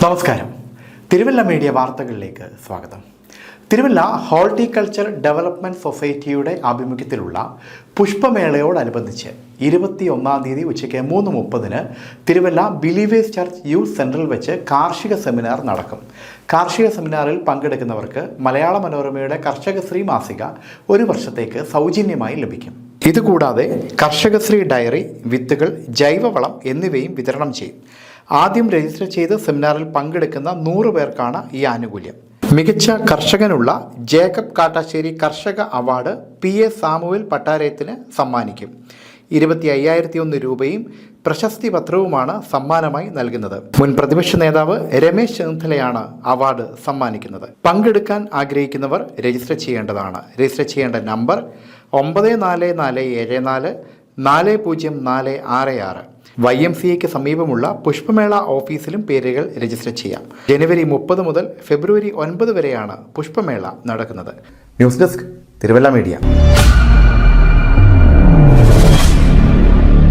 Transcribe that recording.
നമസ്കാരം. തിരുവല്ല മീഡിയ വാർത്തകളിലേക്ക് സ്വാഗതം. തിരുവല്ല ഹോർട്ടിക്കൾച്ചർ ഡെവലപ്മെൻറ്റ് സൊസൈറ്റിയുടെ ആഭിമുഖ്യത്തിലുള്ള പുഷ്പമേളയോടനുബന്ധിച്ച് 21-ാം തീയതി ഉച്ചയ്ക്ക് 3:30 തിരുവല്ല ബിലീവേഴ്സ് ചർച്ച് യൂത്ത് സെൻറ്ററിൽ വെച്ച് കാർഷിക സെമിനാർ നടക്കും. കാർഷിക സെമിനാറിൽ പങ്കെടുക്കുന്നവർക്ക് മലയാള മനോരമയുടെ കർഷകശ്രീ മാസിക 1 വർഷത്തേക്ക് സൗജന്യമായി ലഭിക്കും. ഇതുകൂടാതെ കർഷകശ്രീ ഡയറി, വിത്തുകൾ, ജൈവവളം എന്നിവയും വിതരണം ചെയ്യും. ആദ്യം രജിസ്റ്റർ ചെയ്ത് സെമിനാറിൽ പങ്കെടുക്കുന്ന 100 പേർക്കാണ് ഈ ആനുകൂല്യം. മികച്ച കർഷകനുള്ള ജേക്കബ് കാട്ടാശ്ശേരി കർഷക അവാർഡ് PA സാമുവൽ പട്ടാരയത്തിന് സമ്മാനിക്കും. 25,001 രൂപയും പ്രശസ്തി പത്രവുമാണ് സമ്മാനമായി നൽകുന്നത്. മുൻ പ്രതിപക്ഷ നേതാവ് രമേശ് ചെന്നിത്തലയാണ് അവാർഡ് സമ്മാനിക്കുന്നത്. പങ്കെടുക്കാൻ ആഗ്രഹിക്കുന്നവർ രജിസ്റ്റർ ചെയ്യേണ്ടതാണ്. രജിസ്റ്റർ ചെയ്യേണ്ട നമ്പർ 9447 400466. YMCAയ്ക്ക് സമീപമുള്ള പുഷ്പമേള ഓഫീസിലും പേരുകൾ രജിസ്റ്റർ ചെയ്യാം. ജനുവരി 30 മുതൽ ഫെബ്രുവരി 9 വരെയാണ് പുഷ്പമേള നടക്കുന്നത്. News desk, Thiruvalla media.